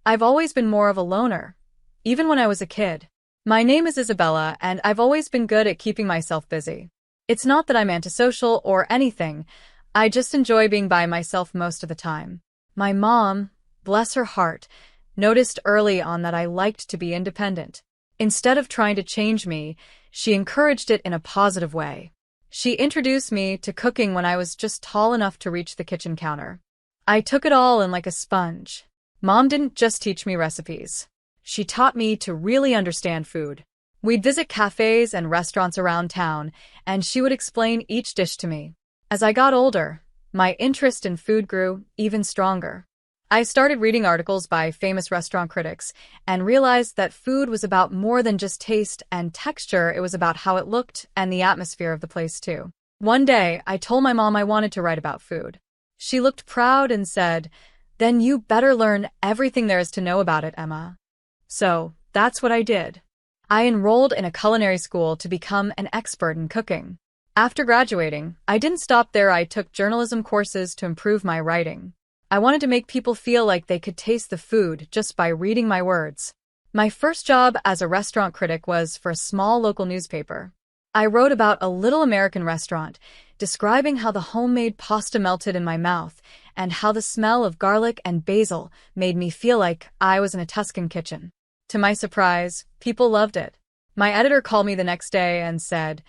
I've always been more of a loner, even when I was a kid. My name is Isabella, and I've always been good at keeping myself busy. It's not that I'm antisocial or anything, I just enjoy being by myself most of the time. My mom, bless her heart, noticed early on that I liked to be independent. Instead of trying to change me, she encouraged it in a positive way. She introduced me to cooking when I was just tall enough to reach the kitchen counter. I took it all in like a sponge. Mom didn't just teach me recipes. She taught me to really understand food. We'd visit cafes and restaurants around town, and she would explain each dish to me. As I got older, my interest in food grew even stronger. I started reading articles by famous restaurant critics and realized that food was about more than just taste and texture. It was about how it looked and the atmosphere of the place too. One day, I told my mom I wanted to write about food. She looked proud and said, "Then you better learn everything there is to know about it, Emma." So, that's what I did. I enrolled in a culinary school to become an expert in cooking. After graduating, I didn't stop there. I took journalism courses to improve my writing. I wanted to make people feel like they could taste the food just by reading my words. My first job as a restaurant critic was for a small local newspaper. I wrote about a little American restaurant, describing how the homemade pasta melted in my mouth and how the smell of garlic and basil made me feel like I was in a Tuscan kitchen. To my surprise, people loved it. My editor called me the next day and said,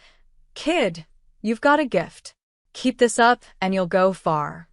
"Kid, you've got a gift. Keep this up and you'll go far."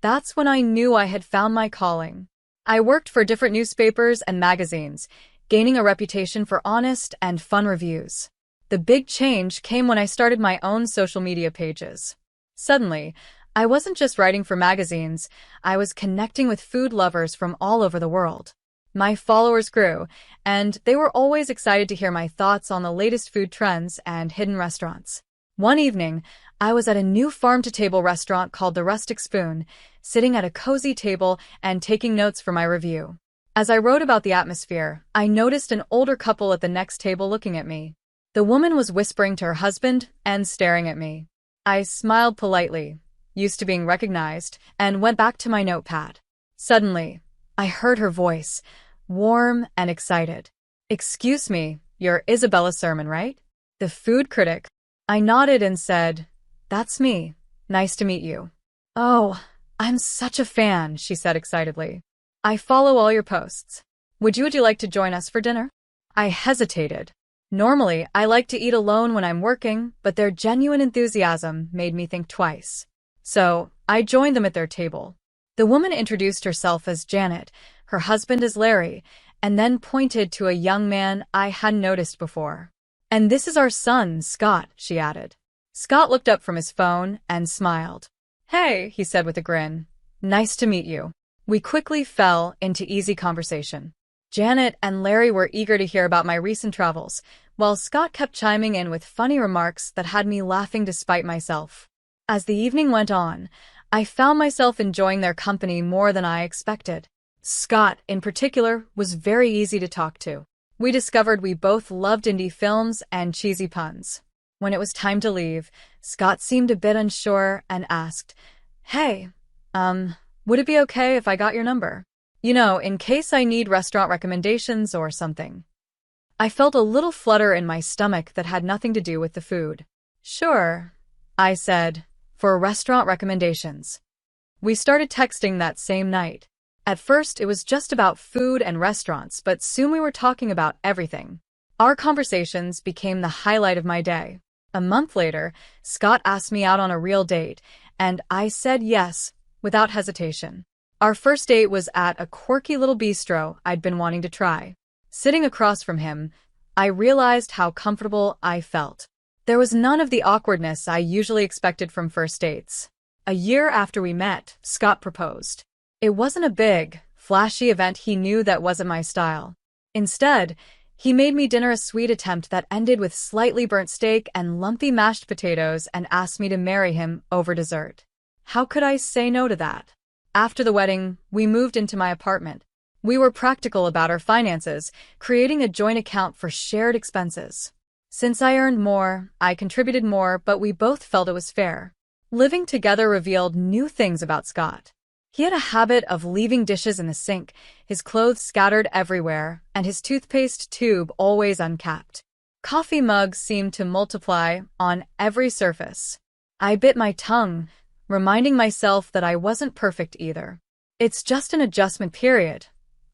That's when I knew I had found my calling. I worked for different newspapers and magazines, gaining a reputation for honest and fun reviews. The big change came when I started my own social media pages. Suddenly, I wasn't just writing for magazines, I was connecting with food lovers from all over the world. My followers grew, and they were always excited to hear my thoughts on the latest food trends and hidden restaurants. One evening, I was at a new farm-to-table restaurant called the Rustic Spoon, sitting at a cozy table and taking notes for my review. As I wrote about the atmosphere, I noticed an older couple at the next table looking at me. The woman was whispering to her husband and staring at me. I smiled politely, used to being recognized, and went back to my notepad. Suddenly, I heard her voice, warm and excited. "Excuse me, you're Isabella Sermon, right? The food critic." I nodded and said, "That's me. Nice to meet you." "Oh, I'm such a fan," she said excitedly. "I follow all your posts. Would you like to join us for dinner?" I hesitated. Normally, I like to eat alone when I'm working, but their genuine enthusiasm made me think twice. So, I joined them at their table. The woman introduced herself as Janet, her husband as Larry, and then pointed to a young man I hadn't noticed before. "And this is our son, Scott," she added. Scott looked up from his phone and smiled. "Hey," he said with a grin. "Nice to meet you." We quickly fell into easy conversation. Janet and Larry were eager to hear about my recent travels, while Scott kept chiming in with funny remarks that had me laughing despite myself. As the evening went on, I found myself enjoying their company more than I expected. Scott, in particular, was very easy to talk to. We discovered we both loved indie films and cheesy puns. When it was time to leave, Scott seemed a bit unsure and asked, "Hey, would it be okay if I got your number? You know, in case I need restaurant recommendations or something." I felt a little flutter in my stomach that had nothing to do with the food. "Sure," I said, "for restaurant recommendations." We started texting that same night. At first, it was just about food and restaurants, but soon we were talking about everything. Our conversations became the highlight of my day. A month later, Scott asked me out on a real date, and I said yes, without hesitation. Our first date was at a quirky little bistro I'd been wanting to try. Sitting across from him, I realized how comfortable I felt. There was none of the awkwardness I usually expected from first dates. A year after we met, Scott proposed. It wasn't a big, flashy event. He knew that wasn't my style. Instead, he made me dinner a sweet attempt that ended with slightly burnt steak and lumpy mashed potatoes and asked me to marry him over dessert. How could I say no to that? After the wedding, we moved into my apartment. We were practical about our finances, creating a joint account for shared expenses. Since I earned more, I contributed more, but we both felt it was fair. Living together revealed new things about Scott. He had a habit of leaving dishes in the sink, his clothes scattered everywhere, and his toothpaste tube always uncapped. Coffee mugs seemed to multiply on every surface. I bit my tongue, reminding myself that I wasn't perfect either. It's just an adjustment period,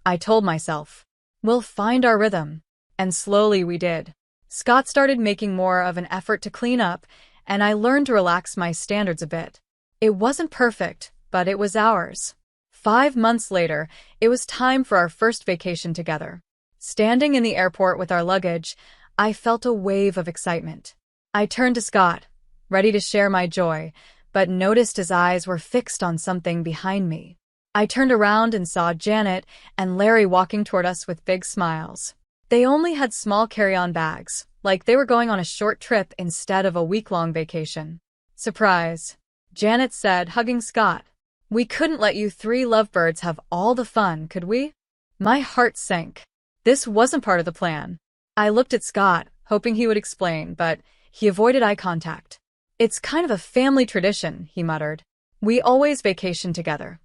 I told myself. We'll find our rhythm. And slowly we did. Scott started making more of an effort to clean up, and I learned to relax my standards a bit. It wasn't perfect, but it was ours. 5 months later, it was time for our first vacation together. Standing in the airport with our luggage, I felt a wave of excitement. I turned to Scott, ready to share my joy, but noticed his eyes were fixed on something behind me. I turned around and saw Janet and Larry walking toward us with big smiles. They only had small carry-on bags, like they were going on a short trip instead of a week-long vacation. Surprise, Janet said, hugging Scott. We couldn't let you 3 lovebirds have all the fun, could we? My heart sank. This wasn't part of the plan. I looked at Scott, hoping he would explain, but he avoided eye contact. It's kind of a family tradition, he muttered. We always vacation together.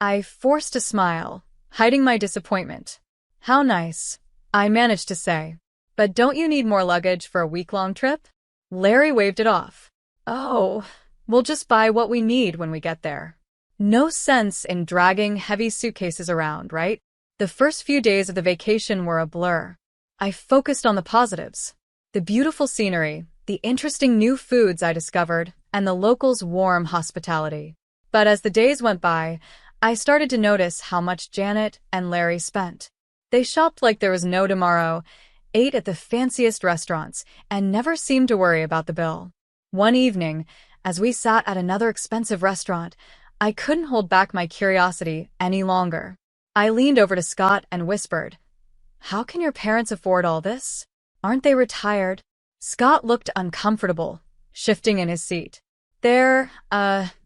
I forced a smile, hiding my disappointment. How nice, I managed to say. But don't you need more luggage for a week-long trip? Larry waved it off. Oh, we'll just buy what we need when we get there. No sense in dragging heavy suitcases around, right? The first few days of the vacation were a blur. I focused on the positives. The beautiful scenery, the interesting new foods I discovered, and the locals' warm hospitality. But as the days went by, I started to notice how much Janet and Larry spent. They shopped like there was no tomorrow, ate at the fanciest restaurants, and never seemed to worry about the bill. One evening, as we sat at another expensive restaurant, I couldn't hold back my curiosity any longer. I leaned over to Scott and whispered, "How can your parents afford all this? Aren't they retired?" Scott looked uncomfortable, shifting in his seat. "They're,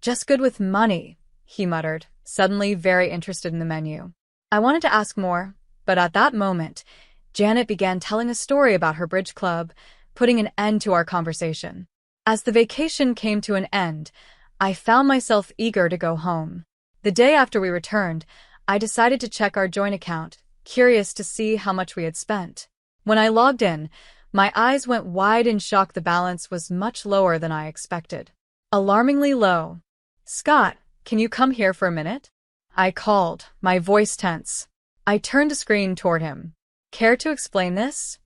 just good with money," he muttered, suddenly very interested in the menu. I wanted to ask more, but at that moment, Janet began telling a story about her bridge club, putting an end to our conversation. As the vacation came to an end, I found myself eager to go home. The day after we returned, I decided to check our joint account, curious to see how much we had spent. When I logged in, my eyes went wide in shock. The balance was much lower than I expected. Alarmingly low. "Scott, can you come here for a minute?" I called, my voice tense. I turned a screen toward him. "Care to explain this?"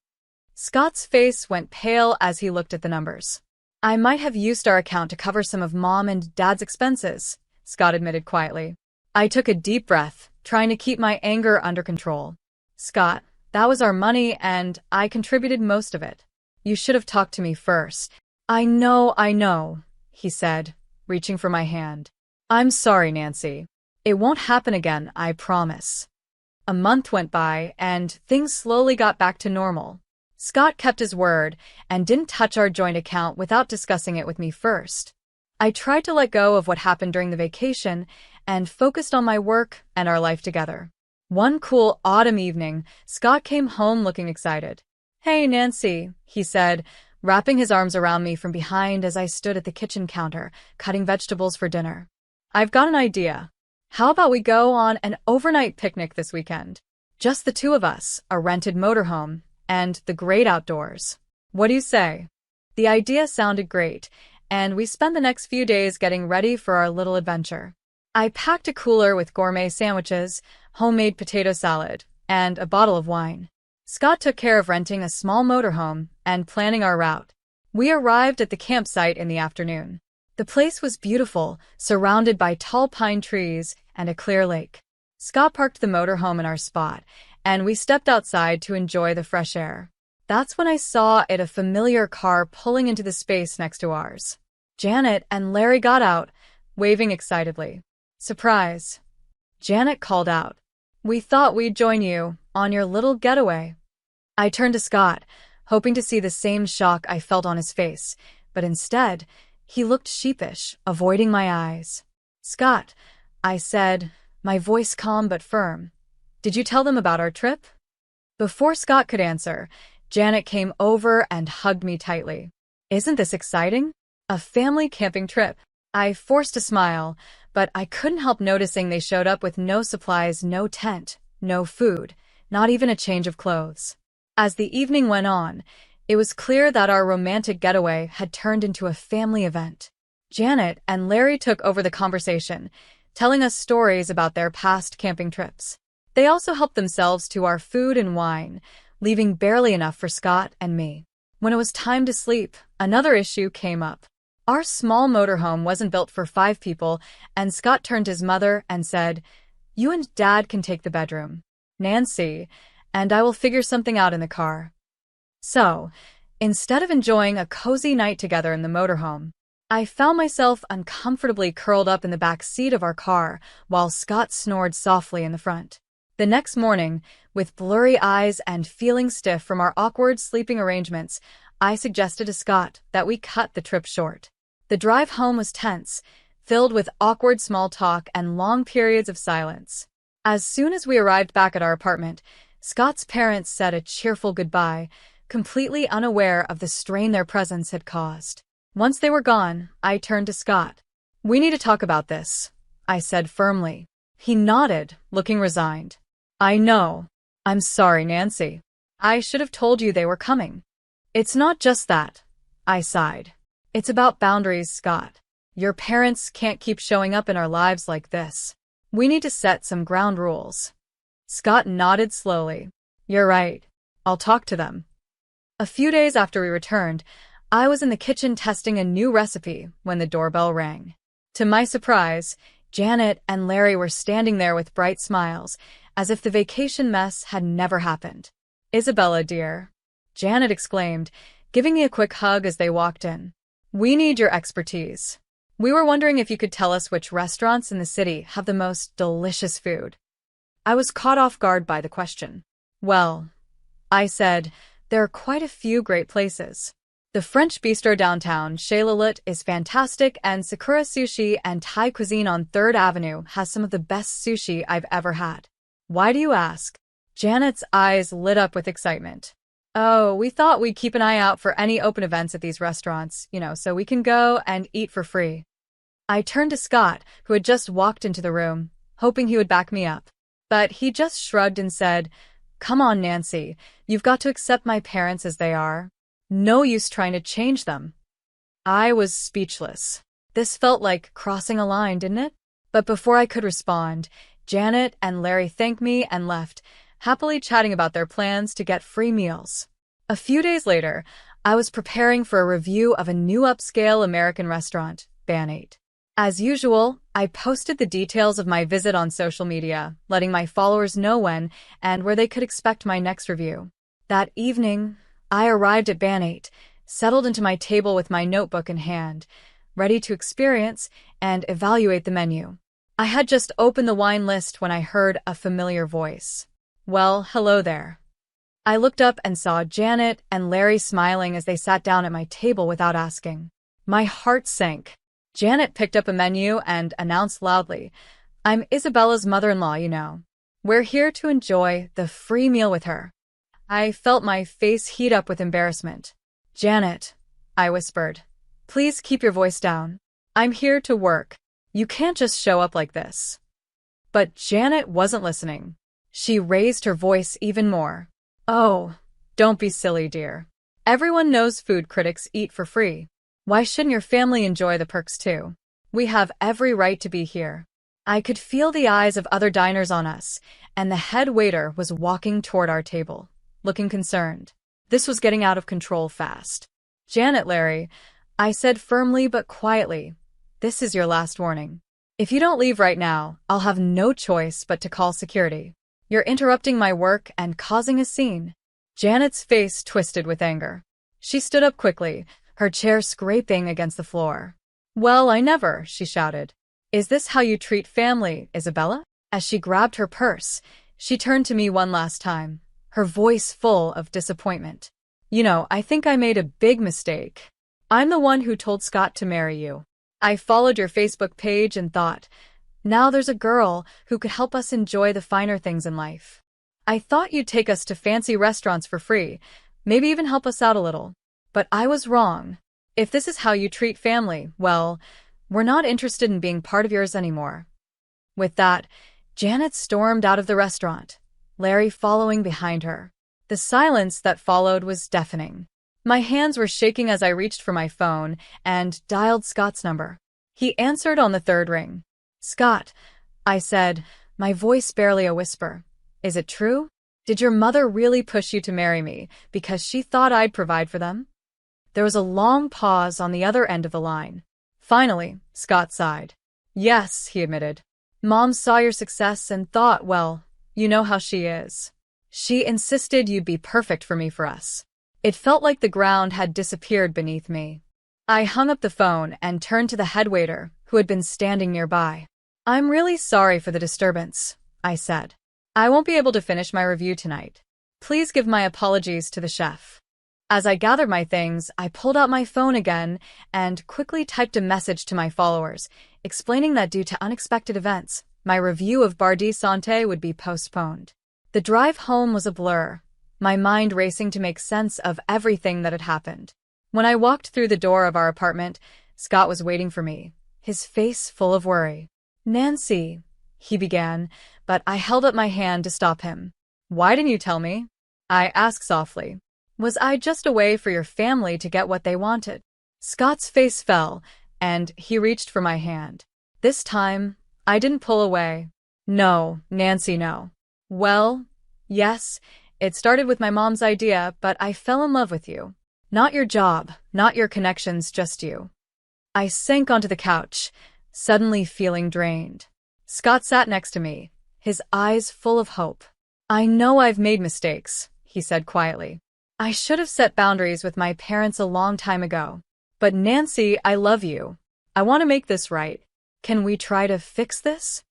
Scott's face went pale as he looked at the numbers. "I might have used our account to cover some of Mom and Dad's expenses," Scott admitted quietly. I took a deep breath, trying to keep my anger under control. "Scott, that was our money and I contributed most of it. You should have talked to me first." I know, he said, reaching for my hand. "I'm sorry, Nancy. It won't happen again, I promise." A month went by, and things slowly got back to normal. Scott kept his word and didn't touch our joint account without discussing it with me first. I tried to let go of what happened during the vacation and focused on my work and our life together. One cool autumn evening, Scott came home looking excited. "Hey, Nancy," he said, wrapping his arms around me from behind as I stood at the kitchen counter, cutting vegetables for dinner. "I've got an idea. How about we go on an overnight picnic this weekend? Just the 2 of us, a rented motorhome, and the great outdoors. What do you say?" The idea sounded great, and we spent the next few days getting ready for our little adventure. I packed a cooler with gourmet sandwiches, homemade potato salad, and a bottle of wine. Scott took care of renting a small motorhome and planning our route. We arrived at the campsite in the afternoon. The place was beautiful, surrounded by tall pine trees and a clear lake. Scott parked the motorhome in our spot, and we stepped outside to enjoy the fresh air. That's when I saw a familiar car pulling into the space next to ours. Janet and Larry got out, waving excitedly. "Surprise," Janet called out. "We thought we'd join you on your little getaway." I turned to Scott, hoping to see the same shock I felt on his face, but instead, he looked sheepish, avoiding my eyes. "Scott," I said, my voice calm but firm, "did you tell them about our trip?" Before Scott could answer, Janet came over and hugged me tightly. "Isn't this exciting? A family camping trip." I forced a smile, but I couldn't help noticing they showed up with no supplies, no tent, no food, not even a change of clothes. As the evening went on, it was clear that our romantic getaway had turned into a family event. Janet and Larry took over the conversation, telling us stories about their past camping trips. They also helped themselves to our food and wine, leaving barely enough for Scott and me. When it was time to sleep, another issue came up. Our small motorhome wasn't built for 5 people, and Scott turned to his mother and said, "You and Dad can take the bedroom, Nancy, and I will figure something out in the car." So, instead of enjoying a cozy night together in the motorhome, I found myself uncomfortably curled up in the back seat of our car while Scott snored softly in the front. The next morning, with blurry eyes and feeling stiff from our awkward sleeping arrangements, I suggested to Scott that we cut the trip short. The drive home was tense, filled with awkward small talk and long periods of silence. As soon as we arrived back at our apartment, Scott's parents said a cheerful goodbye, completely unaware of the strain their presence had caused. Once they were gone, I turned to Scott. "We need to talk about this," I said firmly. He nodded, looking resigned. "I know. I'm sorry, Nancy. I should have told you they were coming." "It's not just that," I sighed. "It's about boundaries, Scott. Your parents can't keep showing up in our lives like this. We need to set some ground rules." Scott nodded slowly. "You're right. I'll talk to them." A few days after we returned, I was in the kitchen testing a new recipe when the doorbell rang. To my surprise, Janet and Larry were standing there with bright smiles, as if the vacation mess had never happened. "Isabella, dear," Janet exclaimed, giving me a quick hug as they walked in. "We need your expertise. We were wondering if you could tell us which restaurants in the city have the most delicious food." I was caught off guard by the question. "Well," I said, "there are quite a few great places. The French bistro downtown, Chez Lilith, is fantastic, and Sakura Sushi and Thai cuisine on 3rd Avenue has some of the best sushi I've ever had." "Why do you ask?" Janet's eyes lit up with excitement. "Oh, we thought we'd keep an eye out for any open events at these restaurants, so we can go and eat for free." I turned to Scott, who had just walked into the room, hoping he would back me up. But he just shrugged and said, "Come on, Nancy, you've got to accept my parents as they are. No use trying to change them." I was speechless. This felt like crossing a line, didn't it? But before I could respond, Janet and Larry thanked me and left, happily chatting about their plans to get free meals. A few days later, I was preparing for a review of a new upscale American restaurant, Ban 8. As usual, I posted the details of my visit on social media, letting my followers know when and where they could expect my next review. That evening, I arrived at Ban 8, settled into my table with my notebook in hand, ready to experience and evaluate the menu. I had just opened the wine list when I heard a familiar voice. "Well, hello there." I looked up and saw Janet and Larry smiling as they sat down at my table without asking. My heart sank. Janet picked up a menu and announced loudly, "I'm Isabella's mother-in-law, We're here to enjoy the free meal with her." I felt my face heat up with embarrassment. "Janet," I whispered, "please keep your voice down. I'm here to work. You can't just show up like this." But Janet wasn't listening. She raised her voice even more. "Oh, don't be silly, dear. Everyone knows food critics eat for free. Why shouldn't your family enjoy the perks too? We have every right to be here." I could feel the eyes of other diners on us, and the head waiter was walking toward our table, looking concerned. This was getting out of control fast. "Janet, Larry," I said firmly but quietly, "this is your last warning. If you don't leave right now, I'll have no choice but to call security. You're interrupting my work and causing a scene." Janet's face twisted with anger. She stood up quickly, her chair scraping against the floor. "Well, I never," she shouted. "Is this how you treat family, Isabella?" As she grabbed her purse, she turned to me one last time, her voice full of disappointment. I think I made a big mistake. I'm the one who told Scott to marry you. I followed your Facebook page and thought, now there's a girl who could help us enjoy the finer things in life. I thought you'd take us to fancy restaurants for free, maybe even help us out a little. But I was wrong. If this is how you treat family, well, We're not interested in being part of yours anymore." With that, Janet stormed out of the restaurant, Larry following behind her. The silence that followed was deafening. My hands were shaking as I reached for my phone and dialed Scott's number. He answered on the third ring. "Scott," I said, my voice barely a whisper. "Is it true? Did your mother really push you to marry me because she thought I'd provide for them?" There was a long pause on the other end of the line. Finally, Scott sighed. "Yes," he admitted. "Mom saw your success and thought, well, you know how she is. She insisted you'd be perfect for us." It felt like the ground had disappeared beneath me. I hung up the phone and turned to the headwaiter, who had been standing nearby. "I'm really sorry for the disturbance," I said. "I won't be able to finish my review tonight. Please give my apologies to the chef." As I gathered my things, I pulled out my phone again and quickly typed a message to my followers, explaining that due to unexpected events, my review of Bar di Sante would be postponed. The drive home was a blur, my mind racing to make sense of everything that had happened. When I walked through the door of our apartment, Scott was waiting for me, his face full of worry. "Nancy," he began, but I held up my hand to stop him. "Why didn't you tell me?" I asked softly. "Was I just a way for your family to get what they wanted?" Scott's face fell, and he reached for my hand. This time, I didn't pull away. "No, Nancy, no." "Well, yes, it started with my mom's idea, but I fell in love with you. Not your job, not your connections, just you." I sank onto the couch, suddenly feeling drained. Scott sat next to me, his eyes full of hope. "I know I've made mistakes," he said quietly. "I should have set boundaries with my parents a long time ago. But Nancy, I love you. I want to make this right. Can we try to fix this?"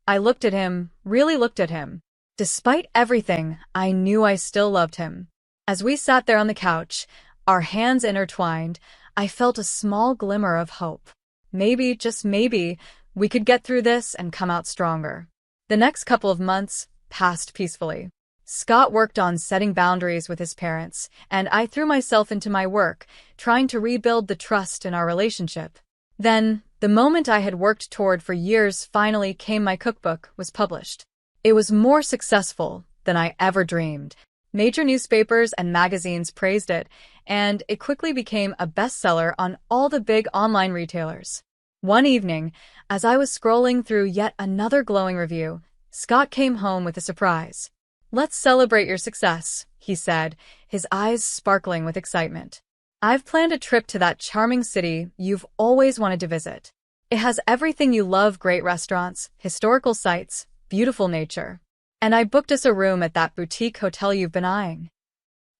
I looked at him, really looked at him. Despite everything, I knew I still loved him. As we sat there on the couch, our hands intertwined, I felt a small glimmer of hope. Maybe, just maybe, we could get through this and come out stronger. The next couple of months passed peacefully. Scott worked on setting boundaries with his parents, and I threw myself into my work, trying to rebuild the trust in our relationship. Then, the moment I had worked toward for years finally came. My cookbook was published. It was more successful than I ever dreamed. Major newspapers and magazines praised it, and it quickly became a bestseller on all the big online retailers. One evening, as I was scrolling through yet another glowing review, Scott came home with a surprise. "Let's celebrate your success," he said, his eyes sparkling with excitement. "I've planned a trip to that charming city you've always wanted to visit. It has everything you love: great restaurants, historical sites, beautiful nature. And I booked us a room at that boutique hotel you've been eyeing."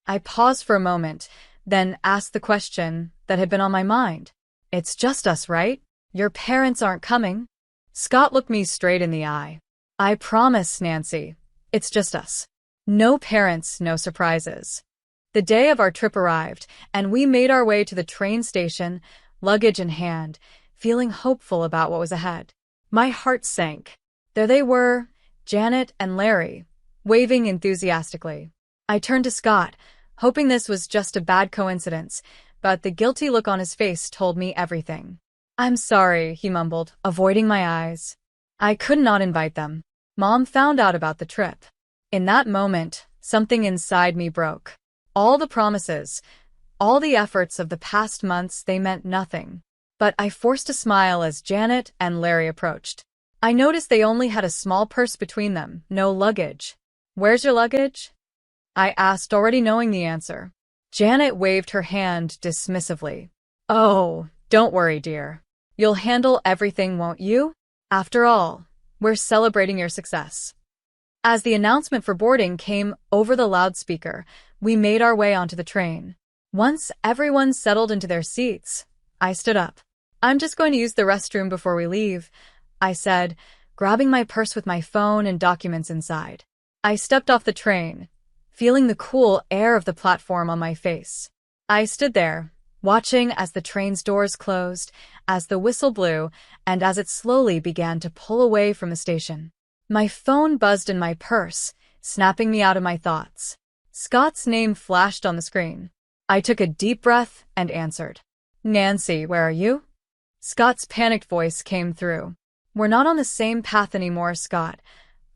I paused for a moment, then asked the question that had been on my mind. "It's just us, right? Your parents aren't coming?" Scott looked me straight in the eye. "I promise, Nancy. It's just us. No parents, no surprises." The day of our trip arrived, and we made our way to the train station, luggage in hand, feeling hopeful about what was ahead. My heart sank. There they were, Janet and Larry, waving enthusiastically. I turned to Scott, hoping this was just a bad coincidence, but the guilty look on his face told me everything. "I'm sorry," he mumbled, avoiding my eyes. "I could not invite them. Mom found out about the trip." In that moment, something inside me broke. All the promises, all the efforts of the past months, they meant nothing. But I forced a smile as Janet and Larry approached. I noticed they only had a small purse between them, no luggage. "Where's your luggage?" I asked, already knowing the answer. Janet waved her hand dismissively. "Oh, don't worry, dear. You'll handle everything, won't you? After all, we're celebrating your success." As the announcement for boarding came over the loudspeaker, we made our way onto the train. Once everyone settled into their seats, I stood up. "I'm just going to use the restroom before we leave," I said, grabbing my purse with my phone and documents inside. I stepped off the train, feeling the cool air of the platform on my face. I stood there, watching as the train's doors closed, as the whistle blew, and as it slowly began to pull away from the station. My phone buzzed in my purse, snapping me out of my thoughts. Scott's name flashed on the screen. I took a deep breath and answered. "Nancy, where are you?" Scott's panicked voice came through. We're not on the same path anymore, Scott.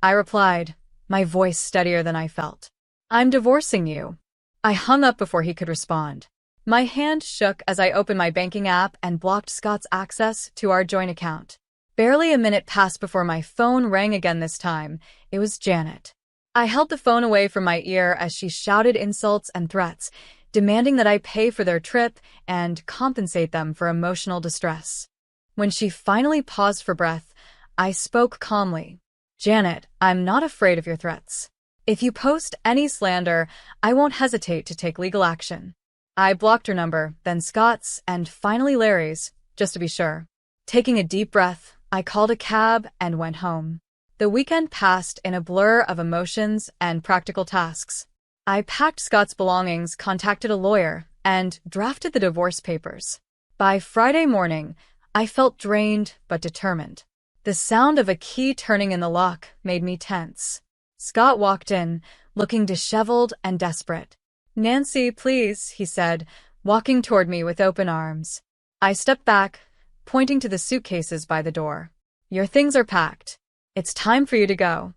I replied, my voice steadier than I felt. I'm divorcing you. I hung up before he could respond. My hand shook as I opened my banking app and blocked Scott's access to our joint account. Barely a minute passed before my phone rang again this time. It was Janet. I held the phone away from my ear as she shouted insults and threats, demanding that I pay for their trip and compensate them for emotional distress. When she finally paused for breath, I spoke calmly. Janet, I'm not afraid of your threats. If you post any slander, I won't hesitate to take legal action. I blocked her number, then Scott's, and finally Larry's, just to be sure. Taking a deep breath, I called a cab and went home. The weekend passed in a blur of emotions and practical tasks. I packed Scott's belongings, contacted a lawyer, and drafted the divorce papers. By Friday morning, I felt drained but determined. The sound of a key turning in the lock made me tense. Scott walked in, looking disheveled and desperate. Nancy, please, he said, walking toward me with open arms. I stepped back, pointing to the suitcases by the door. Your things are packed. It's time for you to go.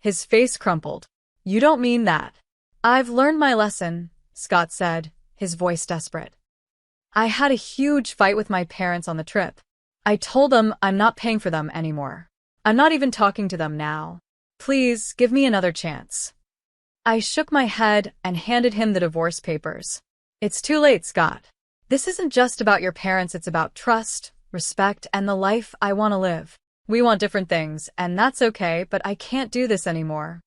His face crumpled. You don't mean that. I've learned my lesson, Scott said, his voice desperate. I had a huge fight with my parents on the trip. I told them I'm not paying for them anymore. I'm not even talking to them now. Please, give me another chance. I shook my head and handed him the divorce papers. It's too late, Scott. This isn't just about your parents, it's about trust, respect, and the life I want to live. We want different things, and that's okay, but I can't do this anymore.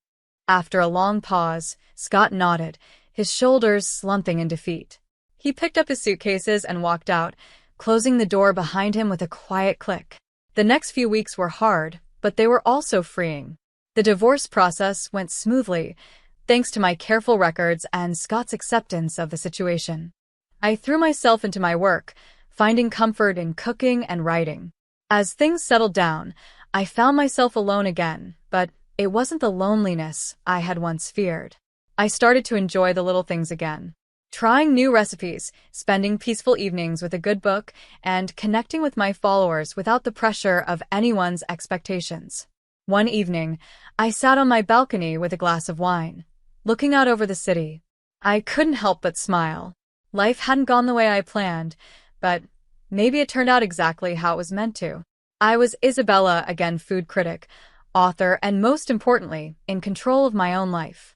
After a long pause, Scott nodded, his shoulders slumping in defeat. He picked up his suitcases and walked out, closing the door behind him with a quiet click. The next few weeks were hard, but they were also freeing. The divorce process went smoothly, thanks to my careful records and Scott's acceptance of the situation. I threw myself into my work, finding comfort in cooking and writing. As things settled down, I found myself alone again, but it wasn't the loneliness I had once feared. I started to enjoy the little things again. Trying new recipes, spending peaceful evenings with a good book, and connecting with my followers without the pressure of anyone's expectations. One evening, I sat on my balcony with a glass of wine, looking out over the city. I couldn't help but smile. Life hadn't gone the way I planned, but maybe it turned out exactly how it was meant to. I was Isabella again, food critic, author, and most importantly, in control of my own life.